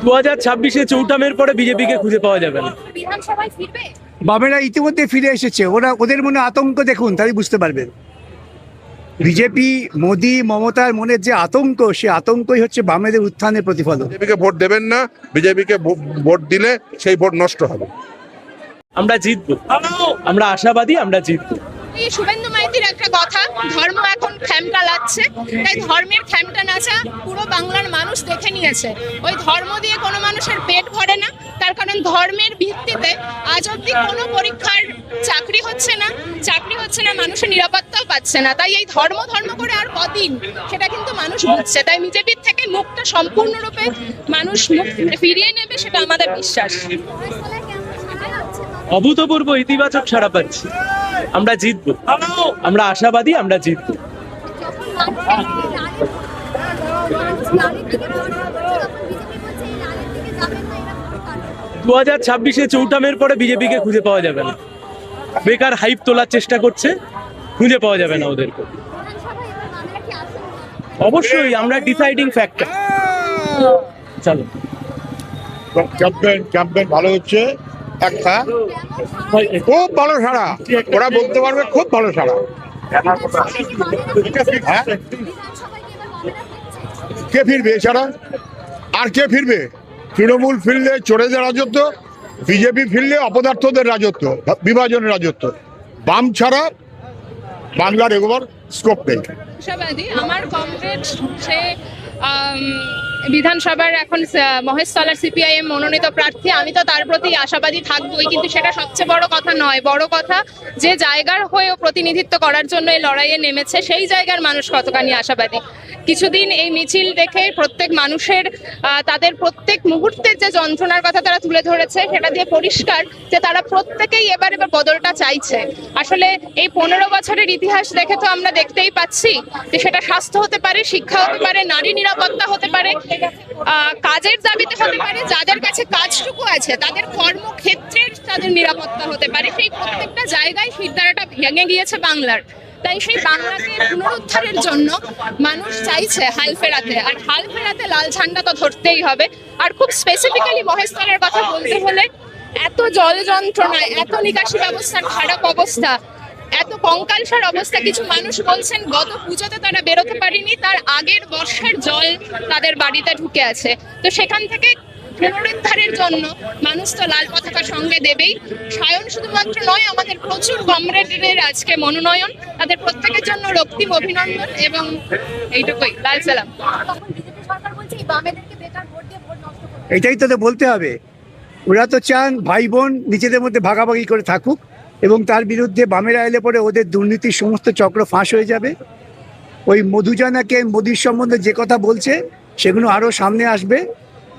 2026-এ চৌঠামের পরে বিজেপিকে খুঁজে পাওয়া যাবে না। বিধানসভায় ফিরবে? বামেরা ইতিমধ্যে ফিরে এসেছে, ওদের মনে আতঙ্ক দেখুন, তাই বুঝতে পারবেন। বিজেপি, মোদি, মমতার মনের যে আতঙ্ক, সে আতঙ্কই হচ্ছে বামেদের উত্থানের প্রতিফলন। বিজেপিকে ভোট দেবেন না, বিজেপিকে ভোট দিলে সেই ভোট নষ্ট হবে। আমরা জিতবো, আমরা আশাবাদী, আমরা জিতবো। এই শুভেন্দু মাইতির একটা কথা, ধর্ম এখন খ্যামটা লাগছে, তাই ধর্মের খ্যামটা নাচা পুরো বাংলার মানুষ দেখে নিয়েছে। ওই ধর্ম দিয়ে কোনো মানুষের পেট ভরে না, তার কারণ ধর্মের ভিত্তিতে আজ অব্দি কোনো পরীক্ষার চাকরি হচ্ছে না, মানুষের নিরাপত্তাও পাচ্ছে না। তাই এই ধর্ম করে আর কদিন, সেটা কিন্তু মানুষ বুঝছে। তাই বিজেপির থেকে মুখটা সম্পূর্ণরূপে মানুষ মুখ ফিরিয়ে নেবে, সেটা আমাদের বিশ্বাস। অভূতপূর্ব ইতিবাচক সাড়া পাচ্ছি। আমরা জিতবো, আমরা আশাবাদী, আমরা জিতবো। 2026-এ চৌঠামের পরে বিজেপিকে খুঁজে পাওয়া যাবে না। বেকার হাইপ তোলার চেষ্টা করছে, খুঁজে পাওয়া যাবে না ওদেরকে। অবশ্যই আমরা ডিসাইডিং ফ্যাক্টর। চলো, ক্যাম্পেইন ভালো হচ্ছে, একটা খুব ভালো সাড়া, ওরা বলতে পারবে খুব ভালো সাড়া। হ্যাঁ, কে ফিরবে এছাড়া? আর কে ফিরবে? তৃণমূল ফিরলে চোরেদের রাজত্ব, বিজেপি ফিরলে অপদার্থদের রাজত্ব, বিভাজনের রাজত্ব। বাম ছাড়া বাংলার এগোবার স্কোপ নেই। আশাবাদী আমার কমরেড, সে বিধানসভার এখন মহেশতলার সিপিআইএম মনোনীত প্রার্থী। আমি তো তার প্রতি আশাবাদী থাকবোই, কিন্তু সেটা সবচেয়ে বড় কথা নয়। বড় কথা, যে জায়গার হয়েও প্রতিনিধিত্ব করার জন্য এই লড়াইয়ে নেমেছে, সেই জায়গার মানুষ কতখানি আশাবাদী। কিছুদিন এই মিছিল দেখে প্রত্যেক মানুষের তাদের প্রত্যেক মুহূর্তের যে যন্ত্রণার কথা তারা তুলে ধরেছে, সেটা দিয়ে পরিষ্কার যে তারা প্রত্যেকেই এবার বদলটা চাইছে। আসলে এই 15 বছরের ইতিহাস দেখে তো আমরা দেখতেই পাচ্ছি যে সেটা স্বাস্থ্য হতে পারে, শিক্ষা হতে পারে, নারী নিরাপত্তা হতে পারে, কাজের দাবিতে হতে পারে, যাদের কাছে কাজটুকু আছে তাদের কর্মক্ষেত্রের তাদের নিরাপত্তা হতে পারে। সেই প্রত্যেকটা জায়গায় শিরদাঁড়াটা ভেঙে গিয়েছে বাংলার। তাই সেই বাংলাকে পুনরুদ্ধারের জন্য মানুষ চাইছে হাল ফেরাতে, আর হাল ফেরাতে লাল ঝান্ডা তো ধরতেই হবে। আর খুব স্পেসিফিক্যালি মহেশতলার কথা বলতে হলে, এত জল যন্ত্রণা, এত নিকাশি ব্যবস্থার খারাপ অবস্থা, এত কঙ্কালসার অবস্থা, কিছু মানুষ বলছেন গত পুজোতে তারা বেরোতে পারেনি, তার আগের বর্ষার জল তাদের বাড়িতে ঢুকে আছে। তো সেখান থেকে পুনরুদ্ধারের জন্য মানুষ তো লাল পতাকা সঙ্গে দেবেই। সায়ন শুধুমাত্র নয়, আমাদের প্রচুর কমরেডের আজকে মনোনয়ন, তাদের প্রত্যেকের জন্য রক্তিম অভিনন্দন এবং এইটুকুই। লাল সালাম। এটাই তো বলতে হবে। ওরা তো চান ভাই বোন নিজেদের মধ্যে ভাগাভাগি করে থাকুক, এবং তার বিরুদ্ধে বামেরা এলে পরে ওদের দুর্নীতির সমস্ত চক্র ফাঁস হয়ে যাবে। ওই মধুজানাকে মোদির সম্বন্ধে যে কথা বলছে, সেগুলো আরও সামনে আসবে।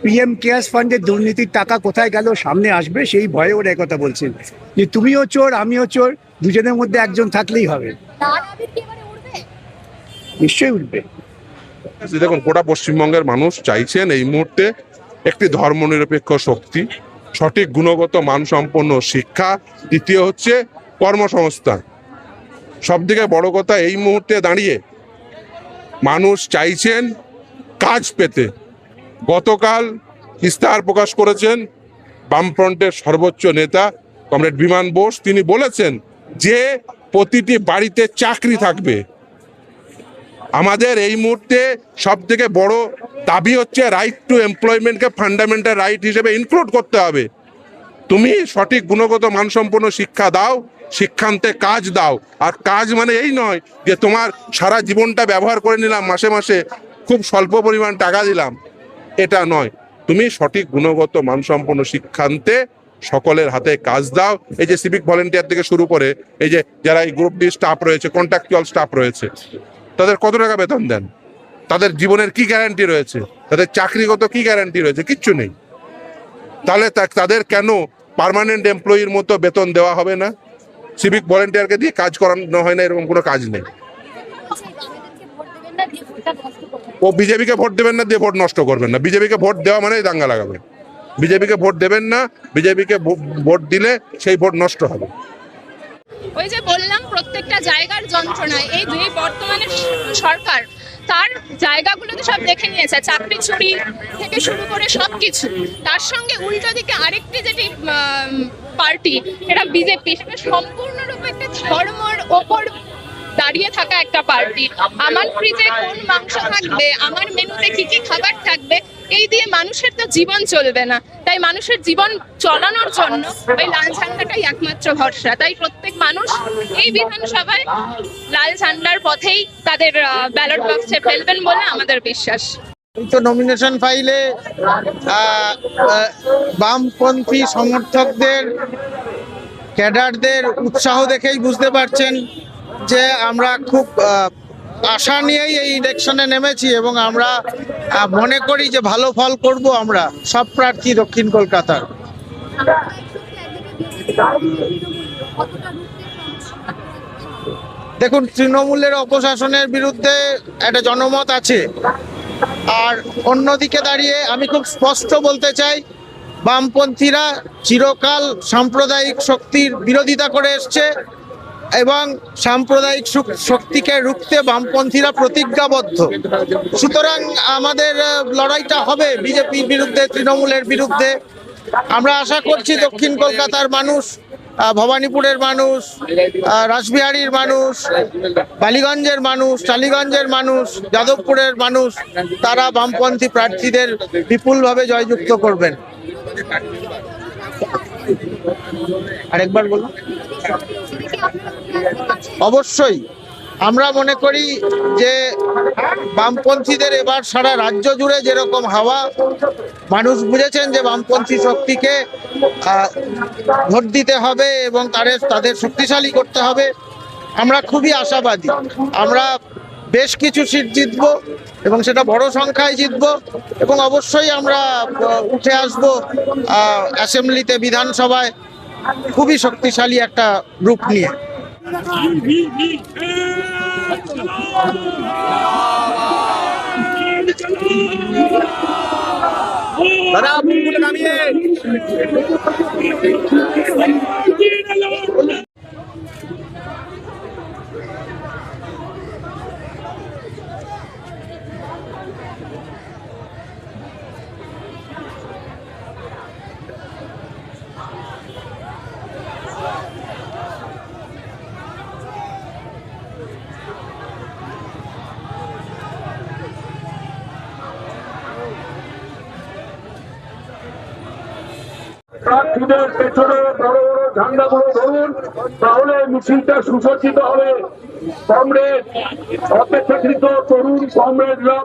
পিএম কেয়ার্স ফান্ডের দুর্নীতির টাকা কোথায় গেল সামনে আসবে, সেই ভয়ে ওরা কথা বলছেন যে তুমিও চোর আমিও চোর, দুজনের মধ্যে একজন থাকলেই হবে। নিশ্চয়ই উঠবে। দেখুন, গোটা পশ্চিমবঙ্গের মানুষ চাইছেন এই মুহূর্তে একটি ধর্মনিরপেক্ষ শক্তি, সঠিক গুণগত মানসম্পন্ন শিক্ষা, দ্বিতীয় হচ্ছে কর্মসংস্থান। সব থেকে বড় কথা, এই মুহূর্তে দাঁড়িয়ে মানুষ চাইছেন কাজ পেতে। গতকাল ইস্তাহার প্রকাশ করেছেন বামফ্রন্টের সর্বোচ্চ নেতা কমরেড বিমান বোস। তিনি বলেছেন যে প্রতিটি বাড়িতে চাকরি থাকবে। আমাদের এই মুহূর্তে সব থেকে বড় দাবি হচ্ছে রাইট টু এমপ্লয়মেন্টকে ফান্ডামেন্টাল রাইট হিসেবে ইনক্লুড করতে হবে। তুমি সঠিক গুণগত মানসম্পন্ন শিক্ষা দাও, শিক্ষান্তে কাজ দাও। আর কাজ মানে এই নয় যে তোমার সারা জীবনটা ব্যবহার করে নিলাম, মাসে মাসে খুব স্বল্প পরিমাণ টাকা দিলাম, এটা নয়। তুমি সঠিক গুণগত মানসম্পন্ন শিক্ষান্তে সকলের হাতে কাজ দাও। এই যে সিভিক ভলেন্টিয়ার থেকে শুরু করে এই যে যারা এই গ্রুপ ডি স্টাফ রয়েছে, কন্ট্রাকচুয়াল স্টাফ রয়েছে, তাদের কত টাকা বেতন দেন? তাদের জীবনের কি গ্যারান্টি রয়েছে? তাদের চাকরিগত কি গ্যারান্টি রয়েছে? কিচ্ছু নেই। তাহলে তাদের কেন পার্মানেন্ট এমপ্লয়ির মতো বেতন দেওয়া হবে না? সিভিক ভলেন্টিয়ারকে দিয়ে কাজ করানো হয় না, এরকম কোনো কাজ নেই। ও বিজেপিকে ভোট দেবেন না দিয়ে ভোট নষ্ট করবেন না। বিজেপিকে ভোট দেওয়া মানে দাঙ্গা লাগাবে। বিজেপিকে ভোট দেবেন না, বিজেপিকে ভোট দিলে সেই ভোট নষ্ট হবে। ওই যে বললাম, প্রত্যেকটা জায়গার যন্ত্রণায় এই দুই বর্তমানে সরকার তার জায়গাগুলো তো সব দেখে নিয়েছে, চাকরি চুরি থেকে শুরু করে সবকিছু। তার সঙ্গে উল্টো দিকে আরেকটি যেটি পার্টি, এটা বিজেপি, সেটা সম্পূর্ণরূপে একটা ধর্মের ওপর দাঁড়িয়ে থাকা একটা পার্টি। আমার ফ্রিজে কোন মাংস থাকবে, আমার মেনুতে কি কি খাবার থাকবে, এই দিয়ে মানুষের তো জীবন চলবে না। তাই মানুষের জীবন চালানোর জন্য ওই লাল ঝান্ডাটাই একমাত্র ভরসা। তাই প্রত্যেক মানুষ এই বিধানসভায় লাল ঝান্ডার পথেই তাদের ব্যালট বক্সে ফেলবেন বলে আমাদের বিশ্বাস। এই তো নমিনেশন ফাইলে বামপন্থী সমর্থকদের, ক্যাডারদের উৎসাহ দেখেই বুঝতে পারছেন যে আমরা খুব আশা নিয়েই এই ইলেকশনে নেমেছি এবং আমরা মনে করি যে ভালো ফল করব আমরা সব প্রার্থী দক্ষিণ কলকাতার। দেখুন, তৃণমূলের অপশাসনের বিরুদ্ধে একটা জনমত আছে, আর অন্যদিকে দাঁড়িয়ে আমি খুব স্পষ্ট বলতে চাই, বামপন্থীরা চিরকাল সাম্প্রদায়িক শক্তির বিরোধিতা করে এসছে এবং সাম্প্রদায়িক শক্তিকে রুখতে বামপন্থীরা প্রতিজ্ঞাবদ্ধ। সুতরাং আমাদের লড়াইটা হবে বিজেপির বিরুদ্ধে, তৃণমূলের বিরুদ্ধে। আমরা আশা করছি দক্ষিণ কলকাতার মানুষ, ভবানীপুরের মানুষ, রাসবিহারীর মানুষ, বালিগঞ্জের মানুষ, টালিগঞ্জের মানুষ, যাদবপুরের মানুষ, তারা বামপন্থী প্রার্থীদের বিপুলভাবে জয়যুক্ত করবেন। আরেকবার বলুন। অবশ্যই আমরা মনে করি যে বামপন্থীদের এবার সারা রাজ্য জুড়ে যেরকম হাওয়া, মানুষ বুঝেছেন যে বামপন্থী শক্তিকে ভোট দিতে হবে এবং তাদের শক্তিশালী করতে হবে। আমরা খুবই আশাবাদী, আমরা বেশ কিছু সিট জিতবো এবং সেটা বড় সংখ্যায় জিতবো এবং অবশ্যই আমরা উঠে আসবো অ্যাসেম্বলিতে, বিধানসভায় খুবই শক্তিশালী একটা রূপ নিয়ে। প্রার্থীদের পেছনে বড় বড় ঝান্ডাগুলো ধরুন, তাহলে মিছিলটা সুসজ্জিত হবে। কমরেড, অপেক্ষাকৃত তরুণ কমরেডরা